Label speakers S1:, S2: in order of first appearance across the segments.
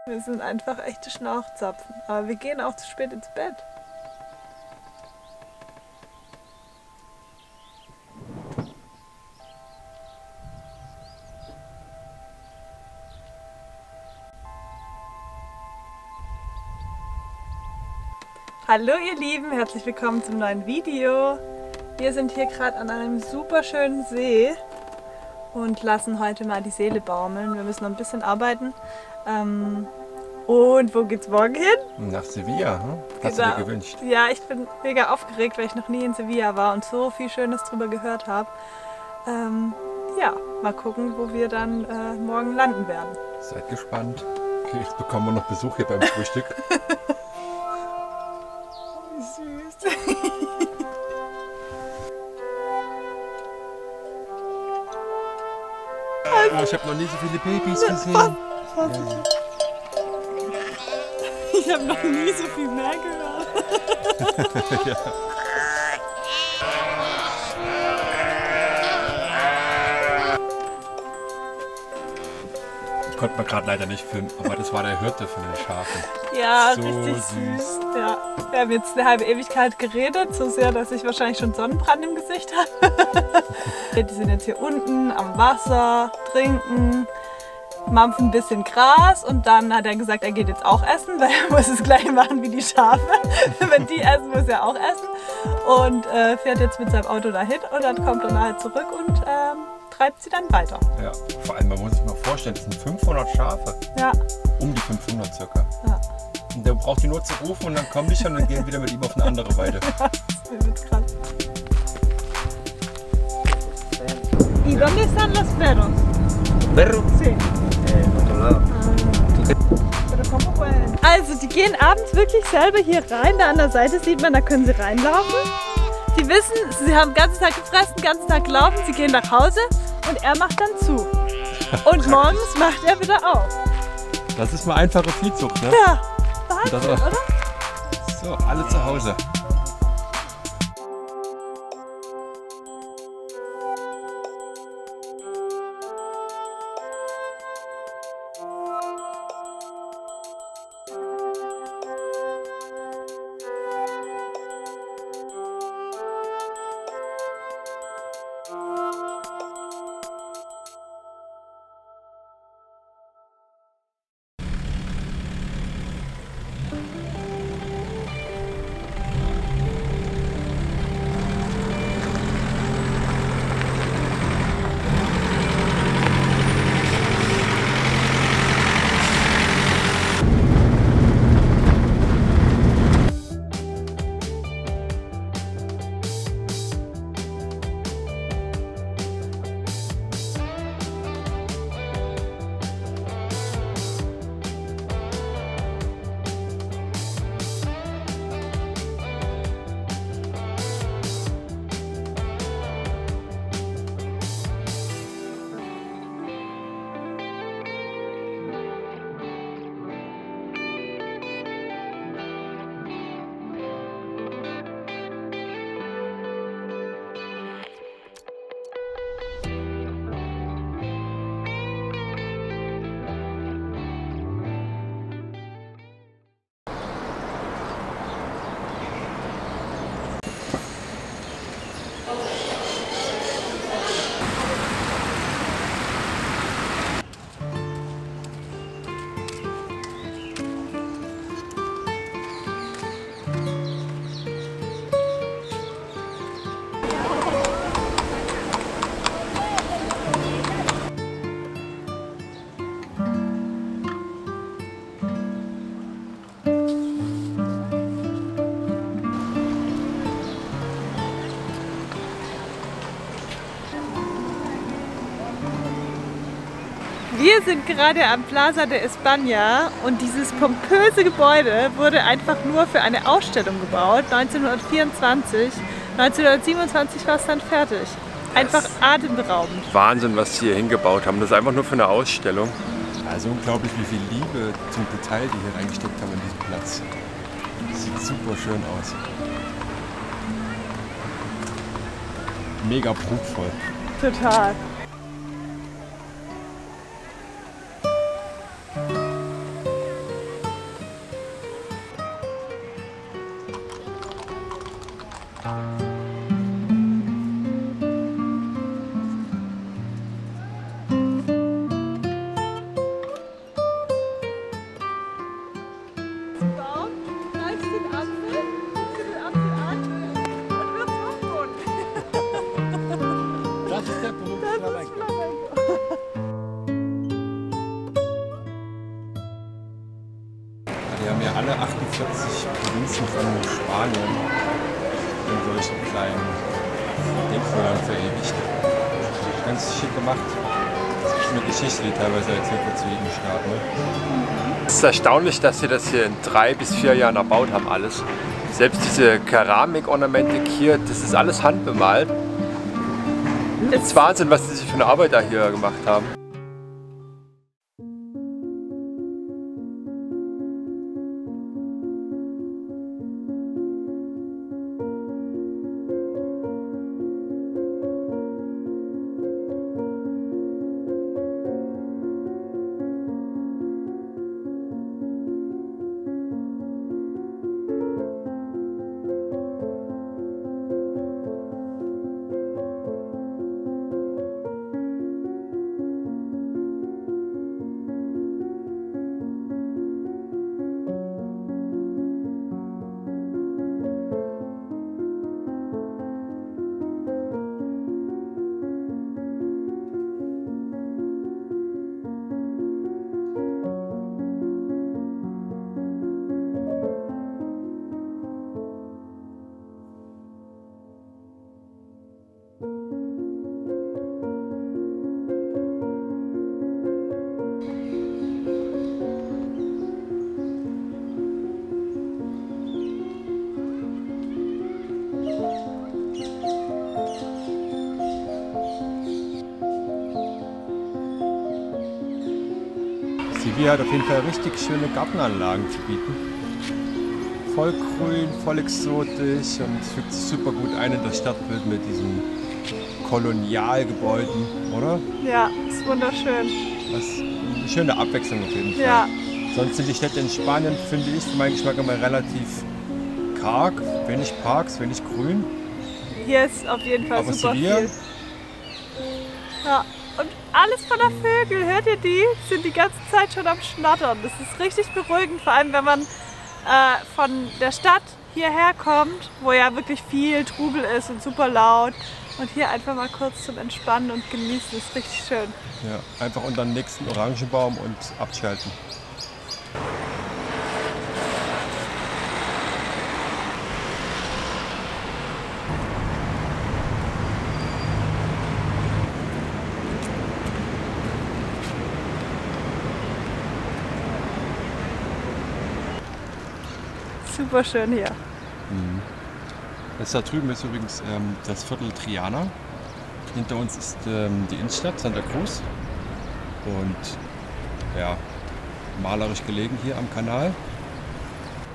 S1: Wir sind einfach echte Schnauchzapfen. Aber wir gehen auch zu spät ins Bett. Hallo ihr Lieben, herzlich willkommen zum neuen Video. Wir sind hier gerade an einem super schönen See und lassen heute mal die Seele baumeln. Wir müssen noch ein bisschen arbeiten. Und wo geht's morgen hin?
S2: Nach Sevilla, hm? Hast du dir gewünscht?
S1: Ja, ich bin mega aufgeregt, weil ich noch nie in Sevilla war und so viel Schönes drüber gehört habe. Ja, mal gucken, wo wir dann morgen landen werden.
S2: Seid gespannt. Okay, jetzt bekommen wir noch Besuch hier beim Frühstück.
S1: Süß.
S2: Oh, ich habe noch nie so viele Babys gesehen.
S1: Ich habe noch nie so viel mehr gehört.
S2: Ja. Konnte man gerade leider nicht filmen, aber das war der Hirte von den Schafen.
S1: Ja,
S2: so
S1: richtig süß. Ja. Wir haben jetzt eine halbe Ewigkeit geredet, so sehr, dass ich wahrscheinlich schon Sonnenbrand im Gesicht habe. Die sind jetzt hier unten am Wasser, trinken, mampfen ein bisschen Gras und dann hat er gesagt, er geht jetzt auch essen, weil er muss es gleich machen wie die Schafe. Wenn die essen, muss er auch essen. Und fährt jetzt mit seinem Auto dahin und dann kommt er nachher zurück und treibt sie dann weiter.
S2: Ja, vor allem, man muss sich mal vorstellen, das sind 500 Schafe.
S1: Ja.
S2: Um die 500 circa.
S1: Ja.
S2: Und der braucht die nur zu rufen und dann kommen die schon und gehen wieder mit ihm auf eine andere Weide.
S1: Ja, das ist krass. ¿Y dónde están los perros?
S3: ¿Perro?
S1: Sí.
S3: En otro lado.
S1: Pero ¿cómo pueden? Also, die gehen abends wirklich selber hier rein. Da an der Seite sieht man, da können sie reinlaufen. Die wissen, sie haben den ganzen Tag gefressen, den ganzen Tag gelaufen, sie gehen nach Hause und er macht dann zu. Und morgens macht er wieder auf.
S2: Das ist mal einfache Viehzucht, ne?
S1: Ja, Wahnsinn,
S2: Das auch.
S1: oder?
S2: So, alle zu Hause.
S1: Wir sind gerade am Plaza de España und dieses pompöse Gebäude wurde einfach nur für eine Ausstellung gebaut, 1924. 1927 war es dann fertig. Einfach atemberaubend.
S2: Wahnsinn, was sie hier hingebaut haben. Das ist einfach nur für eine Ausstellung. Also unglaublich, wie viel Liebe zum Detail die hier reingesteckt haben in diesen Platz. Sieht super schön aus. Mega prunkvoll. Das ist der berühmte Flamenco. Die haben ja alle 48 Provinzen von Spanien in solchen kleinen Denkmälern verewigt. Ganz schick gemacht. Das ist eine Geschichte, die teilweise erzählt wird zu jedem Staat. Ne? Es ist erstaunlich, dass sie das hier in 3 bis 4 Jahren erbaut haben, alles. Selbst diese Keramikornamente hier, das ist alles handbemalt. Es ist Wahnsinn, was die sich für eine Arbeit da hier gemacht haben. Sevilla hat auf jeden Fall richtig schöne Gartenanlagen zu bieten. Voll grün, voll exotisch und es fügt sich super gut ein in das Stadtbild mit diesen Kolonialgebäuden, oder?
S1: Ja, ist wunderschön.
S2: Das ist eine schöne Abwechslung auf jeden Fall.
S1: Ja.
S2: Sonst sind die Städte in Spanien, finde ich, für meinen Geschmack immer relativ karg, wenig Parks, wenig Grün.
S1: Hier ist auf jeden Fall
S2: Aber
S1: super
S2: Sevilla,
S1: viel. Ja, und alles voller Vögel, hört ihr die? Sind die ganze Zeit schon am Schnattern. Das ist richtig beruhigend, vor allem wenn man von der Stadt hierher kommt, wo ja wirklich viel Trubel ist und super laut. Und hier einfach mal kurz zum Entspannen und Genießen, ist richtig schön.
S2: ja, einfach unter den nächsten Orangenbaum und abschalten.
S1: Super schön hier.
S2: Das da drüben ist übrigens das Viertel Triana. Hinter uns ist die Innenstadt Santa Cruz und ja, malerisch gelegen hier am Kanal.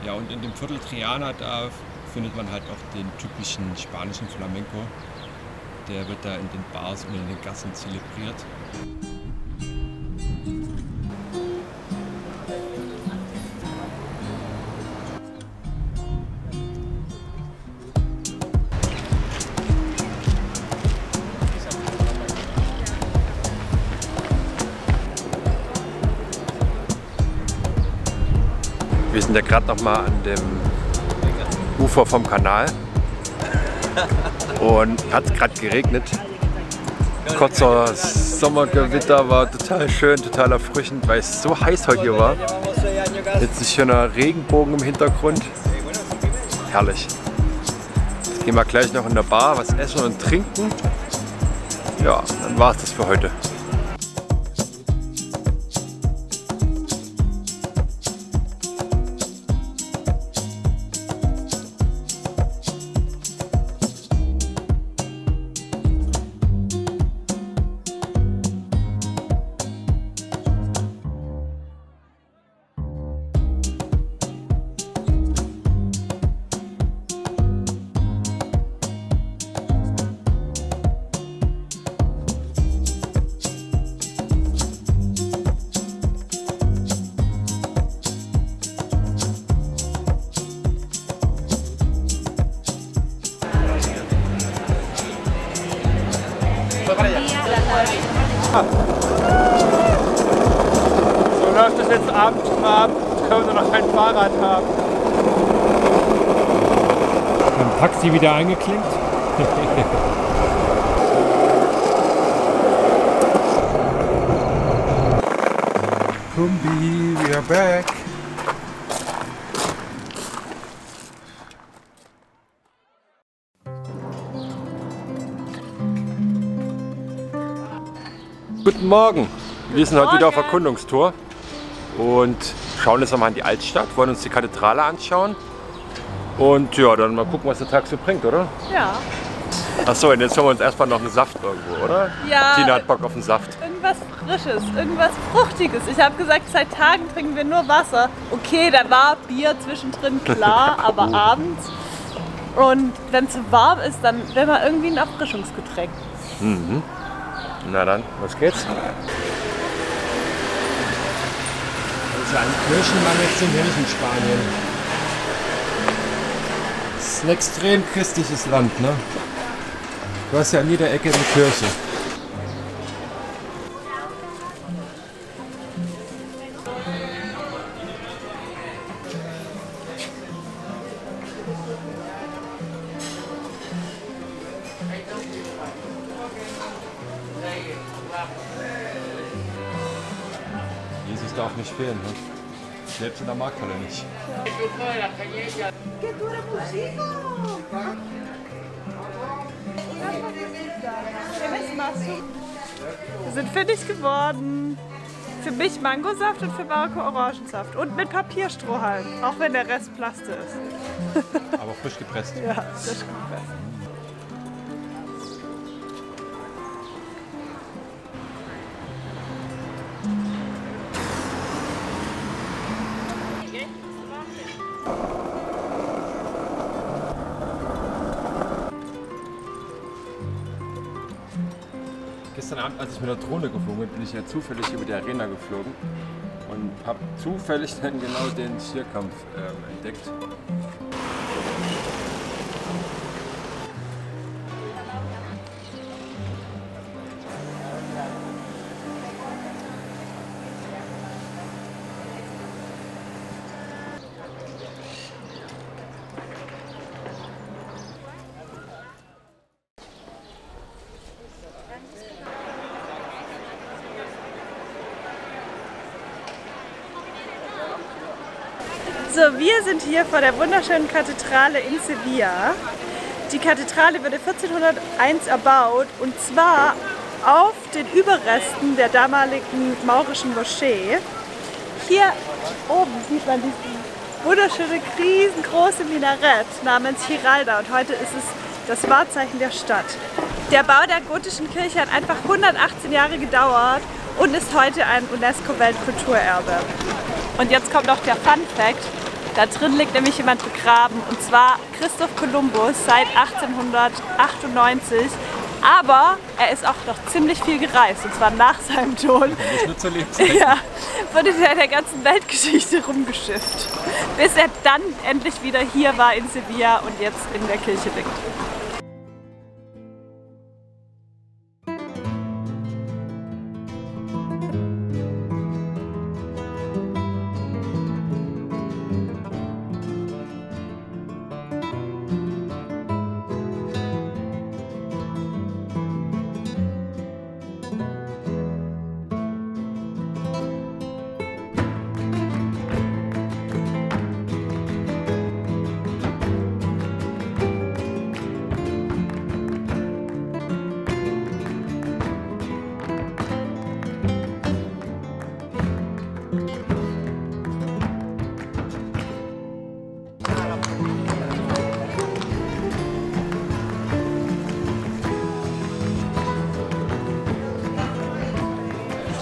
S2: Ja, und in dem Viertel Triana, da findet man halt auch den typischen spanischen Flamenco. Der wird da in den Bars und in den Gassen zelebriert. Wir sind ja gerade noch mal an dem Ufer vom Kanal und hat gerade geregnet. Kurzer Sommergewitter, war total schön, total erfrischend, weil es so heiß heute hier war. Jetzt ein schöner Regenbogen im Hintergrund. Herrlich. Jetzt gehen wir gleich noch in der Bar was essen und trinken. Ja, dann war es das für heute. So läuft es jetzt abends ab. Können wir noch kein Fahrrad haben. Ein Taxi wieder eingeklinkt. Kumbi, we are back. Guten Morgen. Wir sind heute wieder auf Erkundungstour und schauen jetzt nochmal in die Altstadt, wollen uns die Kathedrale anschauen und ja, dann mal gucken, was der Tag so bringt, oder?
S1: Ja.
S2: Achso, und jetzt holen wir uns erstmal noch einen Saft irgendwo, oder?
S1: Ja.
S2: Tina hat Bock auf einen Saft.
S1: Irgendwas Frisches, irgendwas Fruchtiges. Ich habe gesagt, seit Tagen trinken wir nur Wasser. Okay, da war Bier zwischendrin, klar, aber abends. Und wenn es so warm ist, dann will man irgendwie ein Erfrischungsgetränk.
S2: Mhm. Na dann, los geht's. Also ein Kirchenmangel sind wir nicht in Spanien. Das ist ein extrem christliches Land, ne? Du hast ja an jeder Ecke eine Kirche. Jesus darf nicht fehlen, ne? Selbst in der Markthalle nicht.
S1: Wir sind fertig geworden. Für mich Mangosaft und für Marco Orangensaft. Und mit Papierstrohhalm, auch wenn der Rest Plaste ist.
S2: Aber frisch gepresst.
S1: Ja, frisch gepresst.
S2: Gestern Abend, als ich mit der Drohne geflogen bin, bin ich ja zufällig über die Arena geflogen und habe zufällig dann genau den Stierkampf entdeckt.
S1: So, wir sind hier vor der wunderschönen Kathedrale in Sevilla. Die Kathedrale wurde 1401 erbaut und zwar auf den Überresten der damaligen maurischen Moschee. Hier oben sieht man diesen wunderschöne, riesengroße Minarett namens Giralda und heute ist es das Wahrzeichen der Stadt. Der Bau der gotischen Kirche hat einfach 118 Jahre gedauert und ist heute ein UNESCO-Weltkulturerbe. Und jetzt kommt auch der Fun Fact. Da drin liegt nämlich jemand begraben, und zwar Christoph Kolumbus seit 1898. Aber er ist auch noch ziemlich viel gereist, und zwar nach seinem Tod. Ja, wurde er in der ganzen Weltgeschichte rumgeschifft. Bis er dann endlich wieder hier war in Sevilla und jetzt in der Kirche liegt.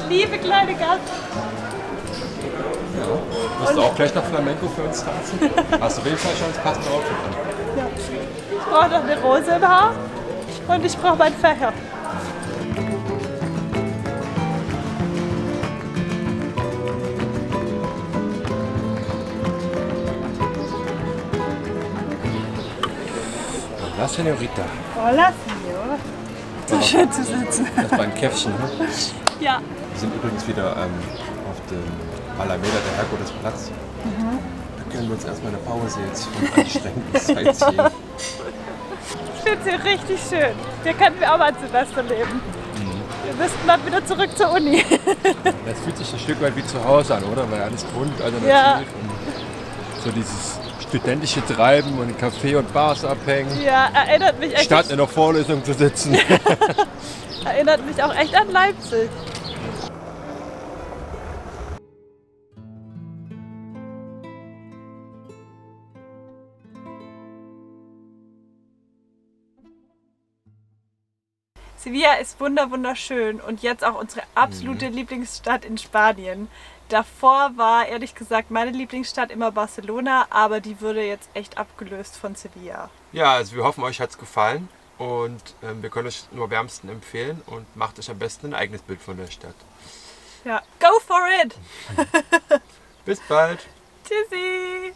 S1: Liebe kleine Gast.
S2: Ja. Musst du auch gleich noch Flamenco für uns tanzen? Hast du auf jeden Fall schon das passende Outfit an?
S1: Ja. Ich brauche noch eine Rose im Haar und ich brauche meinen Fächer.
S2: Hola, señorita.
S1: Hola, señor. So schön zu sitzen.
S2: Das war ein Käffchen. Ne?
S1: Ja.
S2: Wir sind übrigens wieder auf dem Alameda der Herkulesplatz. Da können wir uns erstmal eine Pause jetzt vom anstrengenden Sightseeing.
S1: Ich finde es hier richtig schön. Hier könnten wir auch mal an Silvester leben. Wir müssten dann wieder zurück zur Uni.
S2: Das fühlt sich ein Stück weit wie zu Hause an, oder? Weil alles bunt, alternativ.
S1: Ja.
S2: Und so dieses studentische Treiben und in Café und Bars abhängen.
S1: Ja, erinnert mich echt.
S2: Statt in der Vorlesung zu sitzen.
S1: Erinnert mich auch echt an Leipzig. Sevilla ist wunderschön und jetzt auch unsere absolute Lieblingsstadt in Spanien. Davor war ehrlich gesagt meine Lieblingsstadt immer Barcelona, aber die wurde jetzt echt abgelöst von Sevilla.
S2: Ja, also wir hoffen, euch hat es gefallen und wir können euch nur wärmsten empfehlen und macht euch am besten ein eigenes Bild von der Stadt.
S1: Ja, go for it!
S2: Bis bald!
S1: Tschüssi!